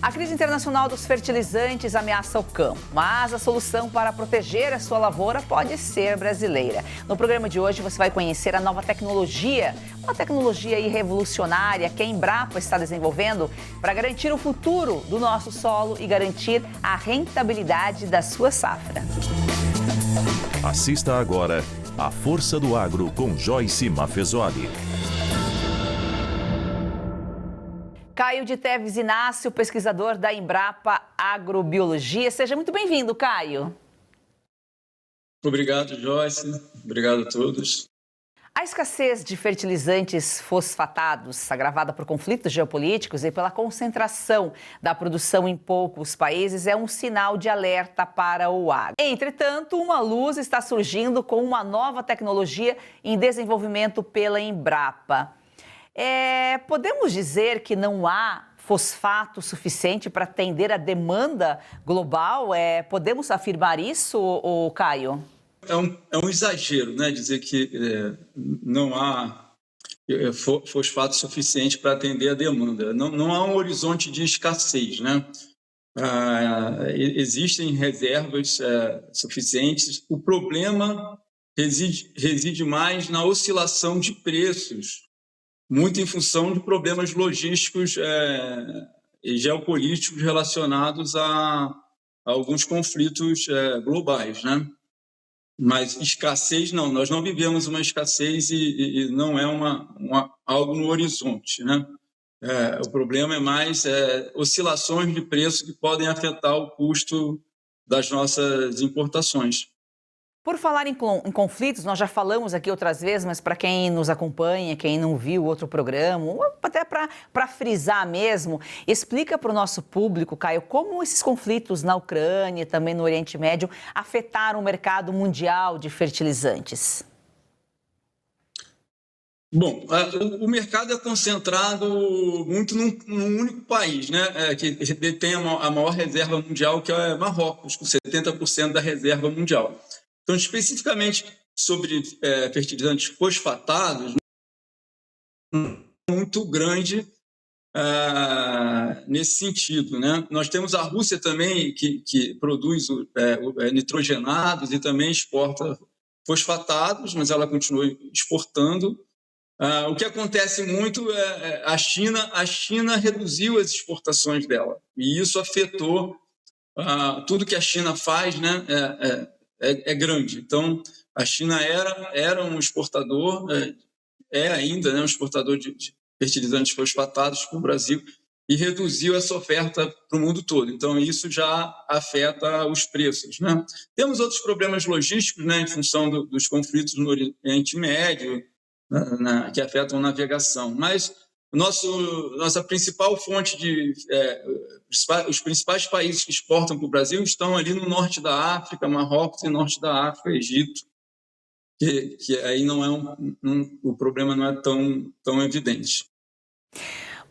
A crise internacional dos fertilizantes ameaça o campo, mas a solução para proteger a sua lavoura pode ser brasileira. No programa de hoje você vai conhecer a nova tecnologia, uma tecnologia aí revolucionária que a Embrapa está desenvolvendo para garantir o futuro do nosso solo e garantir a rentabilidade da sua safra. Assista agora a Força do Agro com Joyce Maffezoli. Caio de Teves Inácio, pesquisador da Embrapa Agrobiologia. Seja muito bem-vindo, Caio. Obrigado, Joyce. Obrigado a todos. A escassez de fertilizantes fosfatados, agravada por conflitos geopolíticos e pela concentração da produção em poucos países, é um sinal de alerta para o agro. Entretanto, uma luz está surgindo com uma nova tecnologia em desenvolvimento pela Embrapa. Podemos dizer que não há fosfato suficiente para atender a demanda global? Podemos afirmar isso, Caio? É um exagero, né, dizer que não há fosfato suficiente para atender a demanda. Não há um horizonte de escassez, né? Existem reservas suficientes. O problema reside mais na oscilação de preços, muito em função de problemas logísticos e geopolíticos relacionados a alguns conflitos globais, né? Mas escassez não, nós não vivemos uma escassez e não é algo no horizonte, né? O problema é mais oscilações de preço que podem afetar o custo das nossas importações. Por falar em conflitos, nós já falamos aqui outras vezes, mas para quem nos acompanha, quem não viu outro programa, ou até para frisar mesmo, explica para o nosso público, Caio, como esses conflitos na Ucrânia e também no Oriente Médio afetaram o mercado mundial de fertilizantes. Bom, o mercado é concentrado muito num único país, né, que detém a maior reserva mundial, que é Marrocos, com 70% da reserva mundial. Então, especificamente sobre fertilizantes fosfatados, muito grande nesse sentido, né? Nós temos a Rússia também, que produz nitrogenados e também exporta fosfatados, mas ela continua exportando. O que acontece muito é a China reduziu as exportações dela, e isso afetou tudo que a China faz, né? É grande. Então, a China era um exportador, ainda, né, um exportador de fertilizantes fosfatados para o Brasil, e reduziu essa oferta para o mundo todo. Então, isso já afeta os preços, né? Temos outros problemas logísticos, né, em função dos conflitos no Oriente Médio, que afetam a navegação. Mas nossa principal fonte os principais países que exportam para o Brasil estão ali no norte da África, Marrocos, e norte da África, Egito, que aí não o problema não é tão evidente.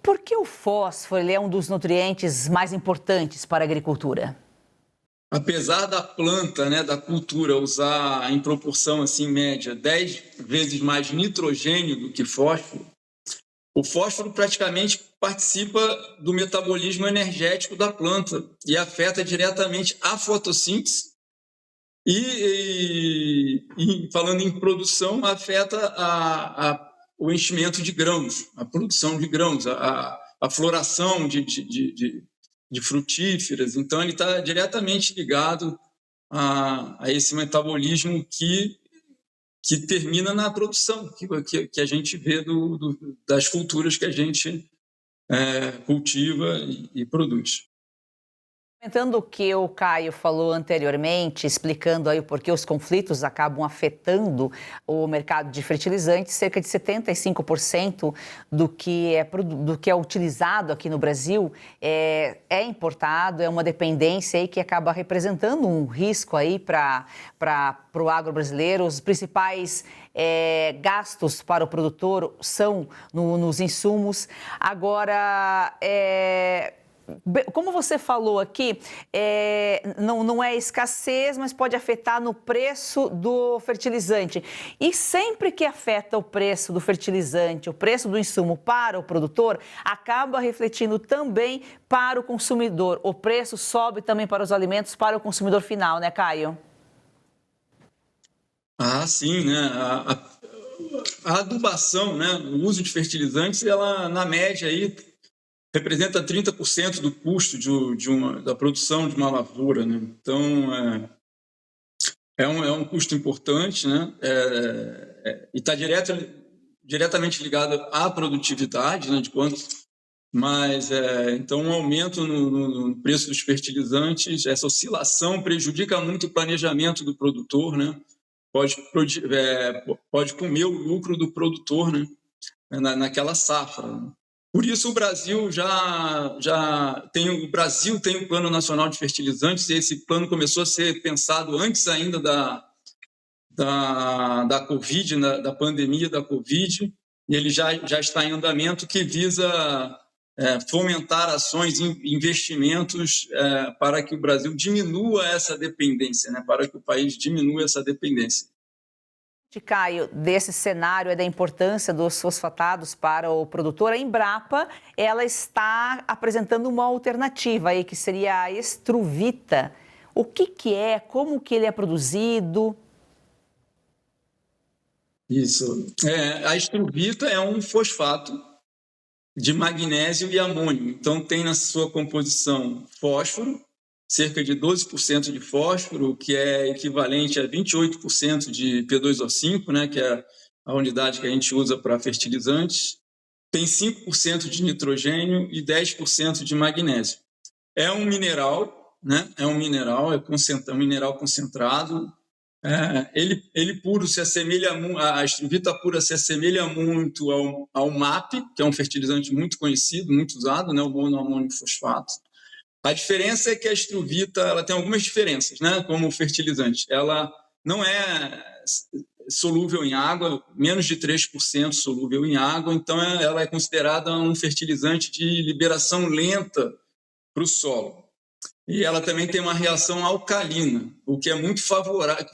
Por que o fósforo é um dos nutrientes mais importantes para a agricultura? Apesar da planta, né, da cultura, usar em proporção assim, média 10 vezes mais nitrogênio do que fósforo, o fósforo praticamente participa do metabolismo energético da planta e afeta diretamente a fotossíntese e falando em produção, afeta o enchimento de grãos, a produção de grãos, a floração de frutíferas. Então, ele está diretamente ligado a esse metabolismo que termina na produção, que a gente vê das culturas que a gente cultiva e produz. Comentando o que o Caio falou anteriormente, explicando aí o porquê os conflitos acabam afetando o mercado de fertilizantes, cerca de 75% do que é utilizado aqui no Brasil é importado, é uma dependência aí que acaba representando um risco aí para o agro brasileiro. Os principais gastos para o produtor são nos insumos. Agora, como você falou aqui, não é escassez, mas pode afetar no preço do fertilizante. E sempre que afeta o preço do fertilizante, o preço do insumo para o produtor, acaba refletindo também para o consumidor. O preço sobe também para os alimentos, para o consumidor final, né, Caio? Ah, sim, né? A adubação, né? O uso de fertilizantes, ela, na média, aí, representa 30% do custo da produção de uma lavoura, né? Então, é um custo importante, né? E está diretamente ligado à produtividade, né? Mas, então, um aumento no preço dos fertilizantes, essa oscilação prejudica muito o planejamento do produtor, né? Pode comer o lucro do produtor, né? Naquela safra. Por isso, o Brasil tem o Plano Nacional de Fertilizantes, e esse plano começou a ser pensado antes ainda da Covid, da pandemia da Covid, e ele já está em andamento, que visa fomentar ações e investimentos para que o Brasil diminua essa dependência, né? Para que o país diminua essa dependência. Caio, desse cenário é da importância dos fosfatados para o produtor, a Embrapa, ela está apresentando uma alternativa aí, que seria a Estruvita. O que é? Como que ele é produzido? Isso. A Estruvita é um fosfato de magnésio e amônio. Então, tem na sua composição fósforo, cerca de 12% de fósforo, que é equivalente a 28% de P2O5, né, que é a unidade que a gente usa para fertilizantes. Tem 5% de nitrogênio e 10% de magnésio. É um mineral, né? É um mineral concentrado. Ele puro se assemelha, a Estruvita pura se assemelha muito ao MAP, que é um fertilizante muito conhecido, muito usado, né? O monoamônio fosfato. A diferença é que a Estruvita, ela tem algumas diferenças, né? Como fertilizante. Ela não é solúvel em água, menos de 3% solúvel em água, então ela é considerada um fertilizante de liberação lenta para o solo. E ela também tem uma reação alcalina, o que é muito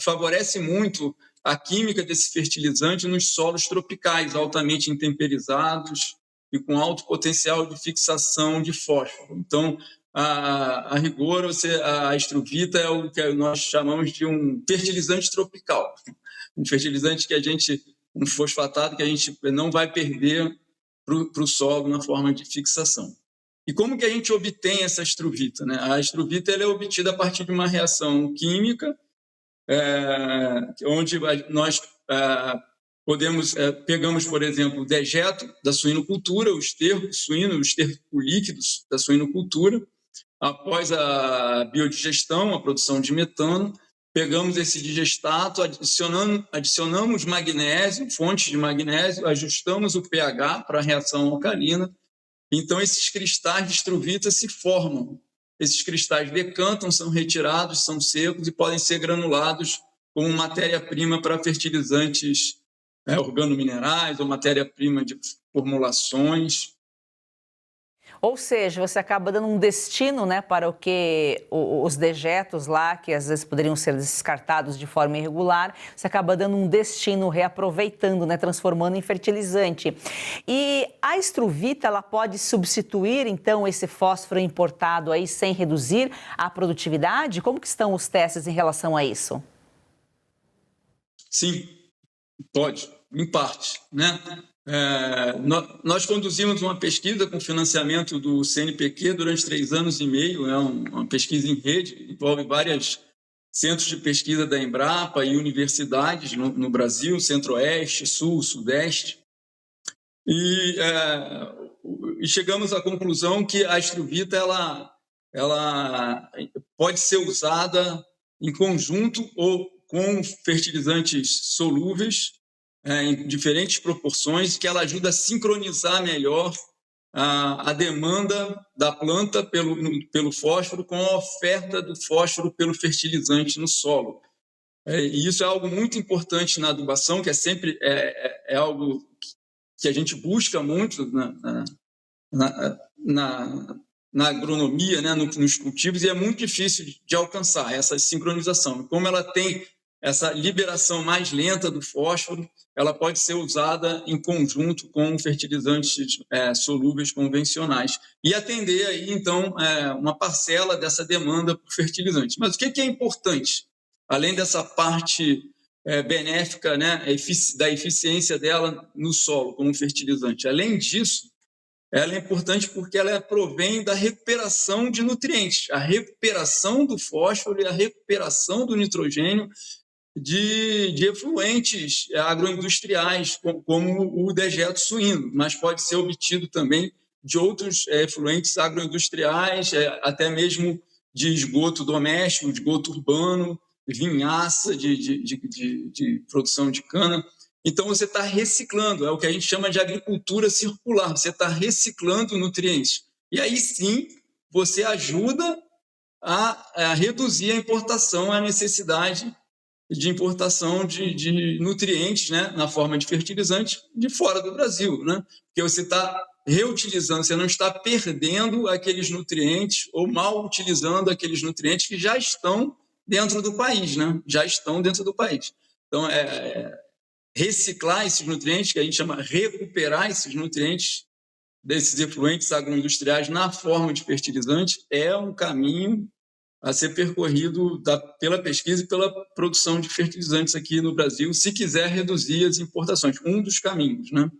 favorece muito a química desse fertilizante nos solos tropicais, altamente intemperizados e com alto potencial de fixação de fósforo. Então, a rigor, a Estruvita é o que nós chamamos de um fertilizante tropical. Um fertilizante um fosfatado que a gente não vai perder para o solo na forma de fixação. E como que a gente obtém essa Estruvita, né? A Estruvita ela é obtida a partir de uma reação química, onde nós pegamos, por exemplo, o dejeto da suinocultura, o esterco suíno, o esterco líquidos da suinocultura. Após a biodigestão, a produção de metano, pegamos esse digestato, adicionamos magnésio, fontes de magnésio, ajustamos o pH para a reação alcalina. Então, esses cristais de Estruvita se formam. Esses cristais decantam, são retirados, são secos e podem ser granulados como matéria-prima para fertilizantes organominerais ou matéria-prima de formulações. Ou seja, você acaba dando um destino, né, para o que os dejetos lá, que às vezes poderiam ser descartados de forma irregular, você acaba dando um destino, reaproveitando, né, transformando em fertilizante. E a Estruvita, ela pode substituir, então, esse fósforo importado aí sem reduzir a produtividade? Como que estão os testes em relação a isso? Sim, pode, em parte, né? Nós conduzimos uma pesquisa com financiamento do CNPq durante 3 anos e meio, é uma pesquisa em rede, envolve vários centros de pesquisa da Embrapa e universidades no Brasil, Centro-Oeste, Sul, Sudeste, e chegamos à conclusão que a Estruvita ela pode ser usada em conjunto ou com fertilizantes solúveis, em diferentes proporções, que ela ajuda a sincronizar melhor a demanda da planta pelo fósforo com a oferta do fósforo pelo fertilizante no solo. E isso é algo muito importante na adubação, que é sempre algo que a gente busca muito na agronomia, né, nos cultivos, e é muito difícil de alcançar essa sincronização. Como ela tem essa liberação mais lenta do fósforo, ela pode ser usada em conjunto com fertilizantes solúveis convencionais e atender aí, então, uma parcela dessa demanda por fertilizantes. Mas o que é importante? Além dessa parte benéfica, né, da eficiência dela no solo como fertilizante, além disso, ela é importante porque ela provém da recuperação de nutrientes, a recuperação do fósforo e a recuperação do nitrogênio de efluentes agroindustriais, como o dejeto suíno, mas pode ser obtido também de outros efluentes agroindustriais, até mesmo de esgoto doméstico, de esgoto urbano, vinhaça de produção de cana. Então, você está reciclando, é o que a gente chama de agricultura circular, você está reciclando nutrientes. E aí sim, você ajuda a reduzir a importação, a necessidade de importação de nutrientes, né, na forma de fertilizante de fora do Brasil, né? Porque você está reutilizando, você não está perdendo aqueles nutrientes ou mal utilizando aqueles nutrientes que já estão dentro do país, né? Já estão dentro do país. Então, reciclar esses nutrientes, que a gente chama recuperar esses nutrientes desses efluentes agroindustriais na forma de fertilizante, é um caminho a ser percorrido pela pesquisa e pela produção de fertilizantes aqui no Brasil, se quiser reduzir as importações. Um dos caminhos, né?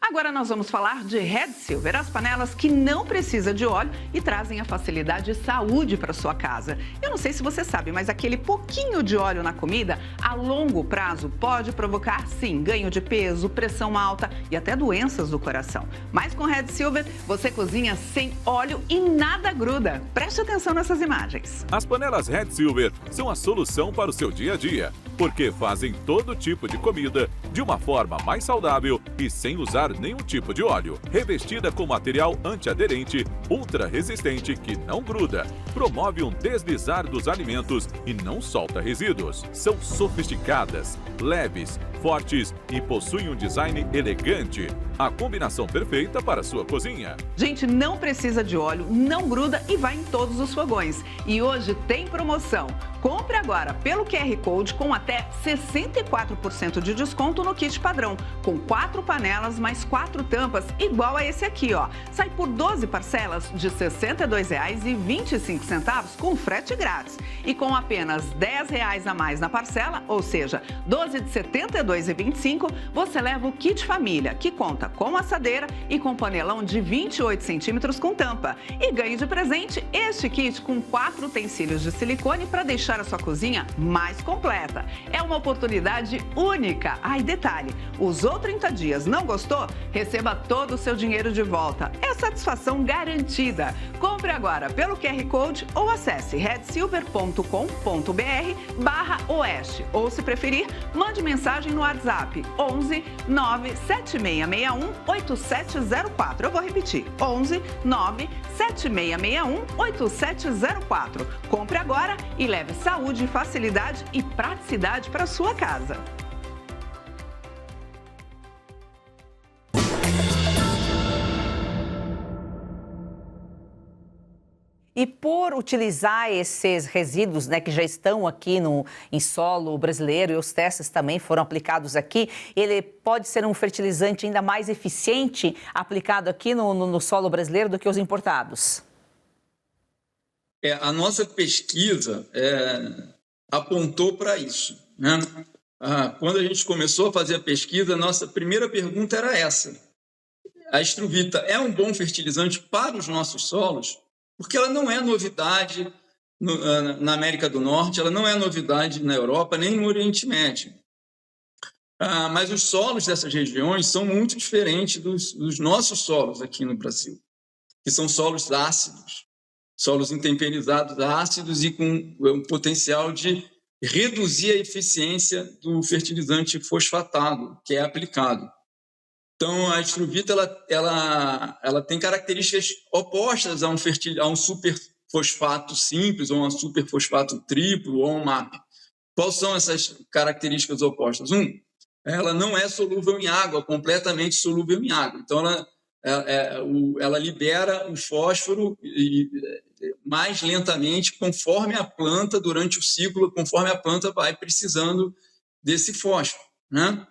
Agora nós vamos falar de Red Silver, as panelas que não precisam de óleo e trazem a facilidade e saúde para sua casa. Eu não sei se você sabe, mas aquele pouquinho de óleo na comida, a longo prazo, pode provocar, sim, ganho de peso, pressão alta e até doenças do coração. Mas com Red Silver, você cozinha sem óleo e nada gruda. Preste atenção nessas imagens. As panelas Red Silver são a solução para o seu dia a dia, porque fazem todo tipo de comida de uma forma mais saudável e sem usar nenhum tipo de óleo. Revestida com material antiaderente, ultra resistente que não gruda, promove um deslizar dos alimentos e não solta resíduos. São sofisticadas, leves, fortes e possuem um design elegante. A combinação perfeita para a sua cozinha. Gente, não precisa de óleo, não gruda e vai em todos os fogões. E hoje tem promoção. Compre agora pelo QR Code com até 64% de desconto no kit padrão, com 4 panelas mais 4 tampas, igual a esse aqui, ó. Sai por 12 parcelas de R$ 62,25 com frete grátis. E com apenas R$ 10 a mais na parcela, ou seja, 12 de R$ 72,25, você leva o kit família, que conta com assadeira e com panelão de 28 centímetros com tampa. E ganhe de presente este kit com 4 utensílios de silicone para deixar a sua cozinha mais completa. É uma oportunidade única. E detalhe, usou 30 dias, não gostou? Receba todo o seu dinheiro de volta. É satisfação garantida. Compre agora pelo QR Code ou acesse redsilver.com.br/oeste. Ou, se preferir, mande mensagem no WhatsApp 11 97661 8704. Eu vou repetir, 11 97661 8704. Compre agora e leve saúde, facilidade e praticidade para sua casa. E por utilizar esses resíduos, né, que já estão aqui em solo brasileiro, e os testes também foram aplicados aqui, ele pode ser um fertilizante ainda mais eficiente aplicado aqui no solo brasileiro do que os importados? A nossa pesquisa apontou para isso, né? Quando a gente começou a fazer a pesquisa, a nossa primeira pergunta era essa. A Estruvita é um bom fertilizante para os nossos solos? Porque ela não é novidade na América do Norte, ela não é novidade na Europa, nem no Oriente Médio. Mas os solos dessas regiões são muito diferentes dos nossos solos aqui no Brasil, que são solos ácidos, solos intemperizados ácidos e com um potencial de reduzir a eficiência do fertilizante fosfatado que é aplicado. Então, a Estruvita ela tem características opostas a um superfosfato simples, ou um superfosfato triplo, ou um MAP. Quais são essas características opostas? ela não é solúvel em água, completamente solúvel em água. Então, ela libera o fósforo mais lentamente conforme a planta, durante o ciclo, conforme a planta vai precisando desse fósforo, né?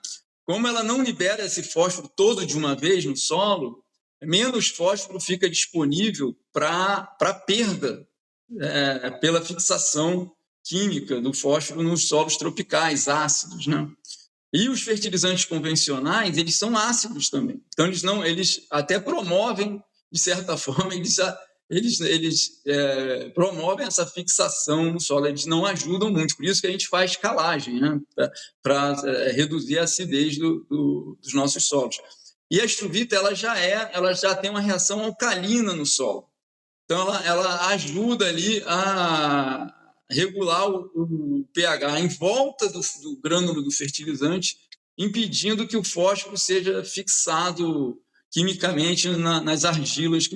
Como ela não libera esse fósforo todo de uma vez no solo, menos fósforo fica disponível para perda pela fixação química do fósforo nos solos tropicais ácidos, né? E os fertilizantes convencionais, eles são ácidos também. Então, eles até promovem, de certa forma, eles promovem essa fixação no solo, eles não ajudam muito, por isso que a gente faz calagem, né? Para reduzir a acidez dos nossos solos. E a estruvita, ela já tem uma reação alcalina no solo. Então, ela ajuda ali a regular o pH em volta do grânulo do fertilizante, impedindo que o fósforo seja fixado quimicamente nas argilas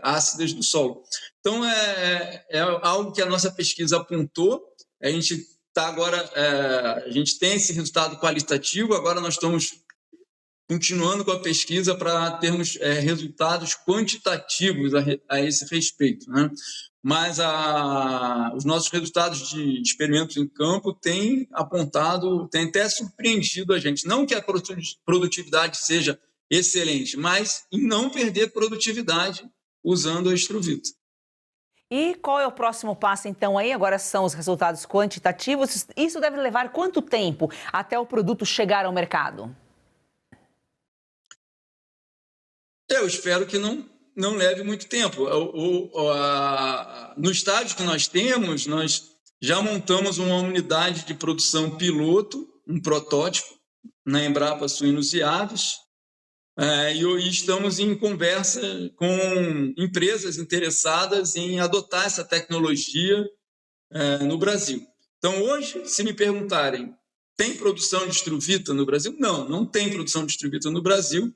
ácidas do solo. Então, é algo que a nossa pesquisa apontou. A gente está agora, a gente tem esse resultado qualitativo, agora nós estamos continuando com a pesquisa para termos resultados quantitativos a esse respeito, né? Mas os nossos resultados de experimentos em campo têm apontado, têm até surpreendido a gente. Não que a produtividade seja excelente, mas em não perder produtividade usando a estruvita. E qual é o próximo passo, então, aí? Agora são os resultados quantitativos. Isso deve levar quanto tempo até o produto chegar ao mercado? Eu espero que não leve muito tempo. No estágio que nós temos, nós já montamos uma unidade de produção piloto, um protótipo, na Embrapa Suínos e Aves, e estamos em conversa com empresas interessadas em adotar essa tecnologia no Brasil. Então, hoje, se me perguntarem, tem produção de estruvita no Brasil? Não tem produção de estruvita no Brasil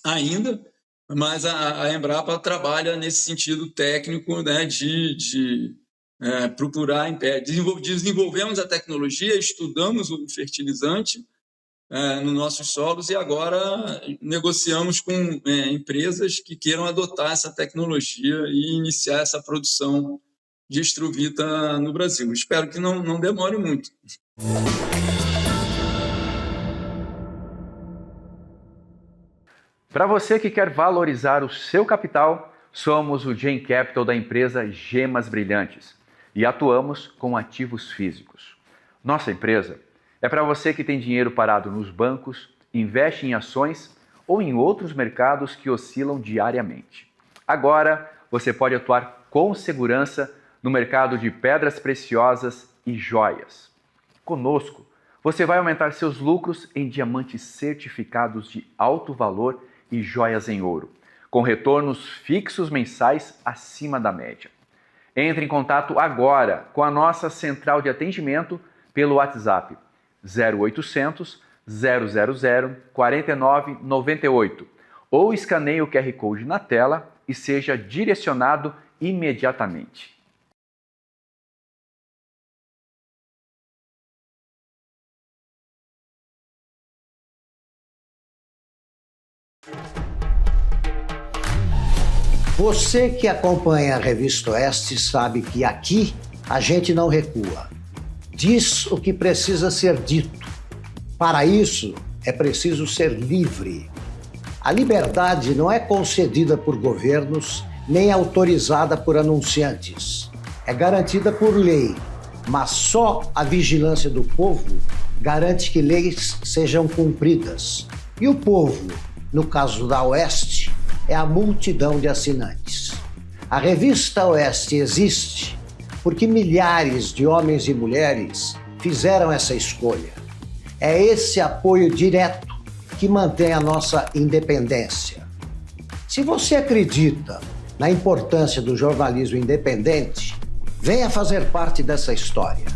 ainda, mas a Embrapa trabalha nesse sentido técnico, né, de procurar, desenvolvemos a tecnologia, estudamos o fertilizante nos nossos solos e agora negociamos com empresas que queiram adotar essa tecnologia e iniciar essa produção de estruvita no Brasil. Espero que não demore muito. Para você que quer valorizar o seu capital, somos o Gen Capital da empresa Gemas Brilhantes e atuamos com ativos físicos. Nossa empresa é para você que tem dinheiro parado nos bancos, investe em ações ou em outros mercados que oscilam diariamente. Agora você pode atuar com segurança no mercado de pedras preciosas e joias. Conosco, você vai aumentar seus lucros em diamantes certificados de alto valor e joias em ouro, com retornos fixos mensais acima da média. Entre em contato agora com a nossa central de atendimento pelo WhatsApp 0800 000 4998 ou escaneie o QR Code na tela e seja direcionado imediatamente. Você que acompanha a Revista Oeste sabe que aqui a gente não recua. Diz o que precisa ser dito. Para isso, é preciso ser livre. A liberdade não é concedida por governos nem autorizada por anunciantes. É garantida por lei, mas só a vigilância do povo garante que leis sejam cumpridas. E o povo, no caso da Oeste, é a multidão de assinantes. A Revista Oeste existe porque milhares de homens e mulheres fizeram essa escolha. É esse apoio direto que mantém a nossa independência. Se você acredita na importância do jornalismo independente, venha fazer parte dessa história.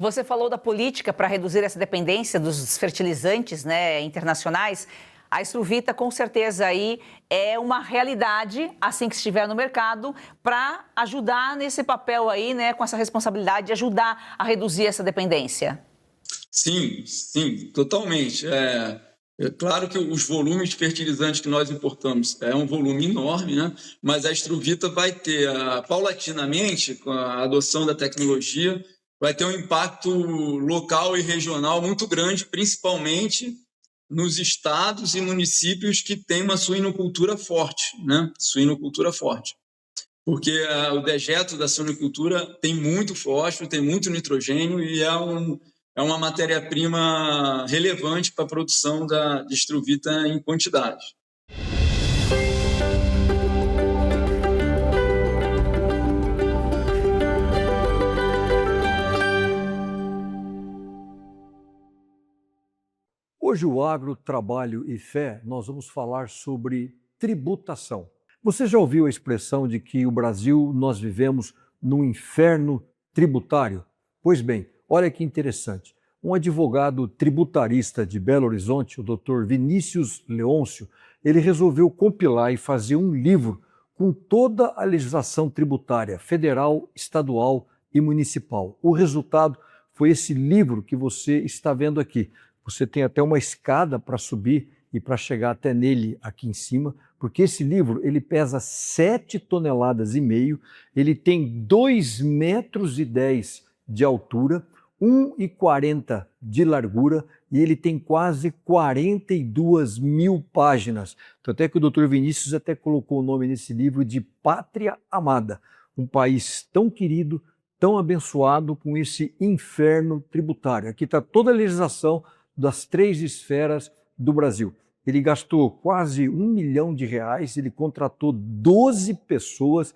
Você falou da política para reduzir essa dependência dos fertilizantes, né, internacionais. A Estruvita, com certeza, aí é uma realidade, assim que estiver no mercado, para ajudar nesse papel aí, né, com essa responsabilidade de ajudar a reduzir essa dependência. Sim, sim, totalmente. É claro que os volumes de fertilizantes que nós importamos é um volume enorme, né? Mas a Estruvita vai ter, paulatinamente, com a adoção da tecnologia, vai ter um impacto local e regional muito grande, principalmente nos estados e municípios que têm uma suinocultura forte, né? Suinocultura forte. Porque o dejeto da suinocultura tem muito fósforo, tem muito nitrogênio e é uma matéria-prima relevante para a produção de Estruvita em quantidade. Hoje o Agro, Trabalho e Fé, nós vamos falar sobre tributação. Você já ouviu a expressão de que o Brasil, nós vivemos num inferno tributário? Pois bem, olha que interessante. Um advogado tributarista de Belo Horizonte, o Dr. Vinícius Leôncio, ele resolveu compilar e fazer um livro com toda a legislação tributária federal, estadual e municipal. O resultado foi esse livro que você está vendo aqui. Você tem até uma escada para subir e para chegar até nele aqui em cima, porque esse livro ele pesa 7,5 toneladas, ele tem 2,10 metros de altura, 1,40 de largura e ele tem quase 42 mil páginas. Tanto é que o Dr. Vinícius até colocou o nome nesse livro de Pátria Amada, um país tão querido, tão abençoado com esse inferno tributário. Aqui está toda a legislação das 3 esferas do Brasil. Ele gastou quase R$1 milhão, ele contratou 12 pessoas,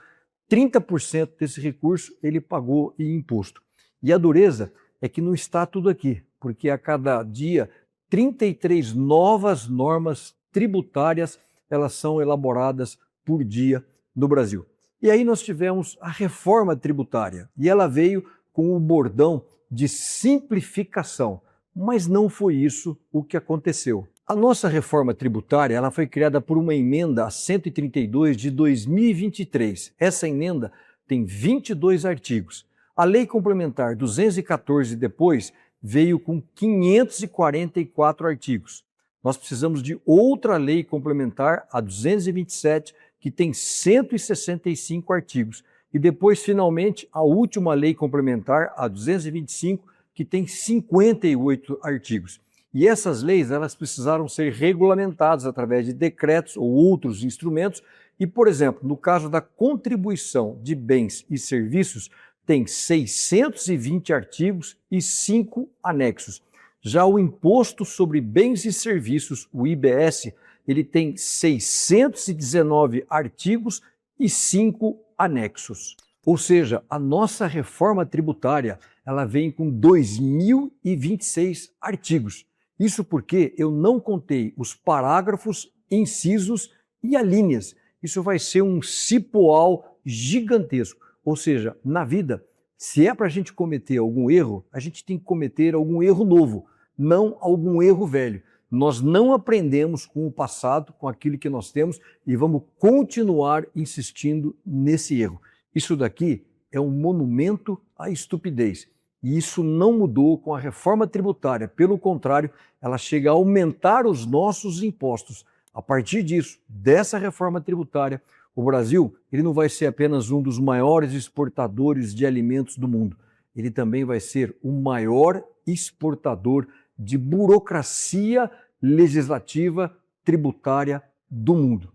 30% desse recurso ele pagou em imposto. E a dureza é que não está tudo aqui, porque a cada dia 33 novas normas tributárias elas são elaboradas por dia no Brasil. E aí nós tivemos a reforma tributária e ela veio com o bordão de simplificação. Mas não foi isso o que aconteceu. A nossa reforma tributária ela foi criada por uma emenda a 132 de 2023. Essa emenda tem 22 artigos. A Lei Complementar 214 depois veio com 544 artigos. Nós precisamos de outra Lei Complementar, a 227, que tem 165 artigos. E depois, finalmente, a última Lei Complementar, a 225, que tem 58 artigos. E essas leis elas precisaram ser regulamentadas através de decretos ou outros instrumentos. E, por exemplo, no caso da contribuição de bens e serviços, tem 620 artigos e 5 anexos. Já o Imposto sobre Bens e Serviços, o IBS, ele tem 619 artigos e 5 anexos. Ou seja, a nossa reforma tributária ela vem com 2.026 artigos. Isso porque eu não contei os parágrafos, incisos e alíneas. Isso vai ser um cipoal gigantesco. Ou seja, na vida, se é para a gente cometer algum erro, a gente tem que cometer algum erro novo, não algum erro velho. Nós não aprendemos com o passado, com aquilo que nós temos e vamos continuar insistindo nesse erro. Isso daqui é um monumento à estupidez. E isso não mudou com a reforma tributária. Pelo contrário, ela chega a aumentar os nossos impostos. A partir disso, dessa reforma tributária, o Brasil ele não vai ser apenas um dos maiores exportadores de alimentos do mundo. Ele também vai ser o maior exportador de burocracia legislativa tributária do mundo.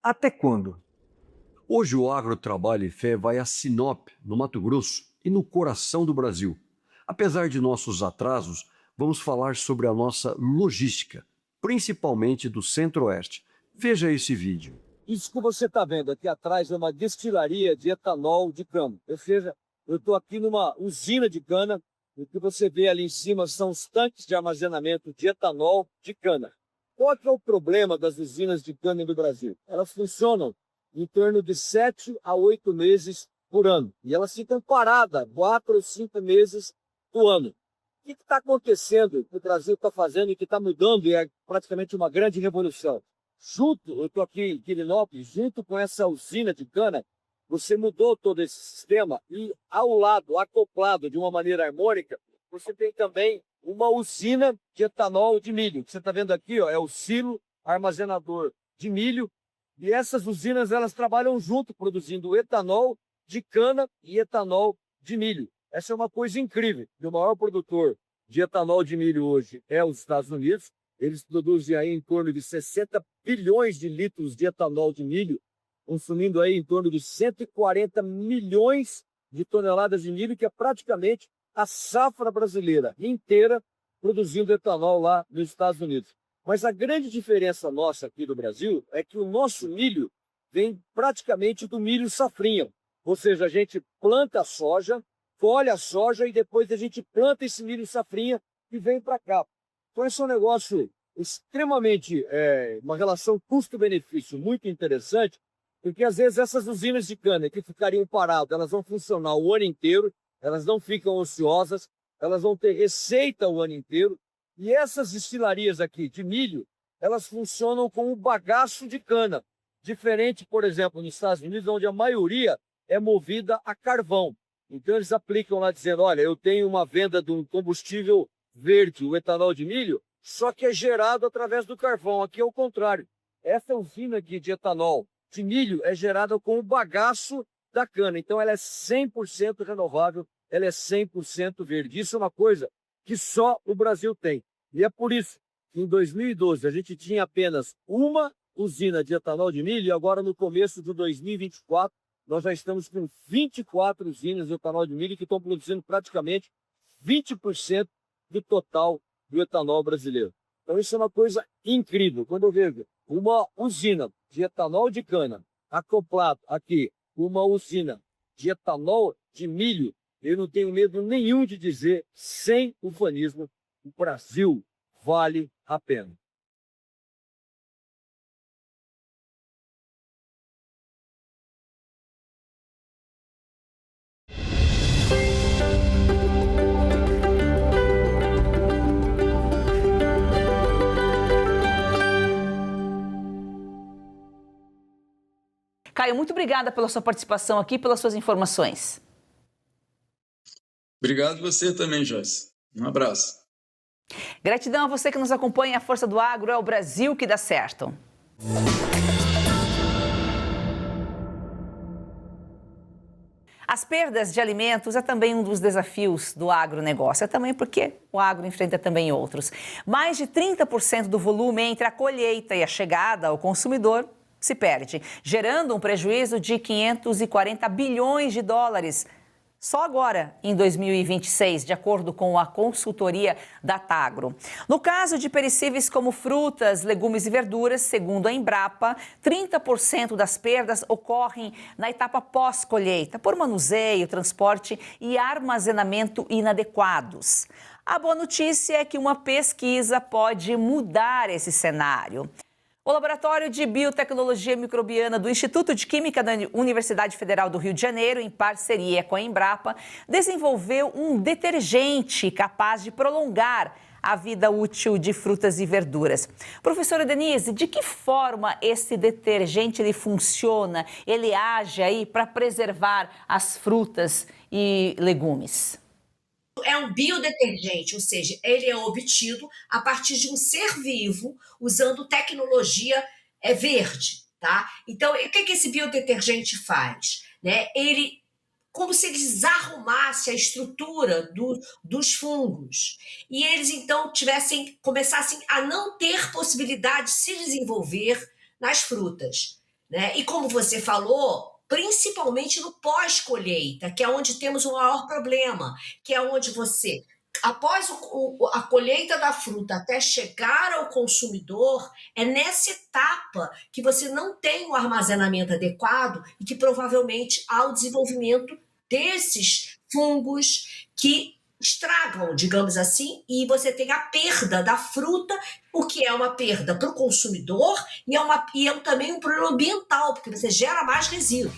Até quando? Hoje o Agro, Trabalho e Fé vai a Sinop, no Mato Grosso, e no coração do Brasil. Apesar de nossos atrasos, vamos falar sobre a nossa logística, principalmente do Centro-Oeste. Veja esse vídeo. Isso que você está vendo aqui atrás é uma destilaria de etanol de cana. Ou seja, eu estou aqui numa usina de cana e o que você vê ali em cima são os tanques de armazenamento de etanol de cana. Qual que é o problema das usinas de cana do Brasil? Elas funcionam em torno de 7 a 8 meses por ano. E elas ficam paradas 4 ou 5 meses do ano. que está acontecendo, que o Brasil está fazendo e que está mudando, e é praticamente uma grande revolução? Eu estou aqui em Quirinópolis, junto com essa usina de cana, você mudou todo esse sistema e ao lado, acoplado de uma maneira harmônica, você tem também uma usina de etanol de milho. O que você está vendo aqui, ó, é o silo armazenador de milho, e essas usinas elas trabalham junto, produzindo etanol de cana e etanol de milho. Essa é uma coisa incrível. O maior produtor de etanol de milho hoje é os Estados Unidos. Eles produzem aí em torno de 60 bilhões de litros de etanol de milho, consumindo aí em torno de 140 milhões de toneladas de milho, que é praticamente a safra brasileira inteira produzindo etanol lá nos Estados Unidos. Mas a grande diferença nossa aqui do Brasil é que o nosso milho vem praticamente do milho safrinha. Ou seja, a gente planta a soja, colhe a soja e depois a gente planta esse milho safrinha e vem para cá. Então esse é um negócio extremamente, uma relação custo-benefício muito interessante, porque às vezes essas usinas de cana que ficariam paradas, elas vão funcionar o ano inteiro, elas não ficam ociosas, elas vão ter receita o ano inteiro. E essas destilarias aqui de milho, elas funcionam com o bagaço de cana. Diferente, por exemplo, nos Estados Unidos, onde a maioria é movida a carvão. Então eles aplicam lá dizendo, olha, eu tenho uma venda de um combustível verde, o etanol de milho, só que é gerado através do carvão. Aqui é o contrário. Essa usina aqui de etanol de milho é gerada com o bagaço da cana. Então ela é 100% renovável, ela é 100% verde. Isso é uma coisa que só o Brasil tem. E é por isso que em 2012 a gente tinha apenas uma usina de etanol de milho e agora no começo de 2024 nós já estamos com 24 usinas de etanol de milho que estão produzindo praticamente 20% do total do etanol brasileiro. Então isso é uma coisa incrível. Quando eu vejo uma usina de etanol de cana acoplado aqui uma usina de etanol de milho, eu não tenho medo nenhum de dizer, sem ufanismo, o Brasil vale a pena. Caio, muito obrigada pela sua participação aqui, pelas suas informações. Obrigado você também, Joyce. Um abraço. Gratidão a você que nos acompanha. A Força do Agro é o Brasil que dá certo. As perdas de alimentos é também um dos desafios do agronegócio, é também porque o agro enfrenta também outros. Mais de 30% do volume entre a colheita e a chegada ao consumidor se perde, gerando um prejuízo de 540 bilhões de dólares. Só agora, em 2026, de acordo com a consultoria da Tagro. No caso de perecíveis como frutas, legumes e verduras, segundo a Embrapa, 30% das perdas ocorrem na etapa pós-colheita, por manuseio, transporte e armazenamento inadequados. A boa notícia é que uma pesquisa pode mudar esse cenário. O Laboratório de Biotecnologia Microbiana do Instituto de Química da Universidade Federal do Rio de Janeiro, em parceria com a Embrapa, desenvolveu um detergente capaz de prolongar a vida útil de frutas e verduras. Professora Denise, de que forma esse detergente ele funciona? Ele age aí para preservar as frutas e legumes? É um biodetergente, ou seja, ele é obtido a partir de um ser vivo usando tecnologia verde, tá? Então, o que esse biodetergente faz? Né? Ele, como se ele desarrumasse a estrutura dos fungos e eles então começassem a não ter possibilidade de se desenvolver nas frutas, né? E como você falou, principalmente no pós-colheita, que é onde temos o maior problema, que é onde você, após a colheita da fruta até chegar ao consumidor, é nessa etapa que você não tem o armazenamento adequado e que provavelmente há o desenvolvimento desses fungos que estragam, digamos assim, e você tem a perda da fruta, o que é uma perda para o consumidor e é também um problema ambiental, porque você gera mais resíduos.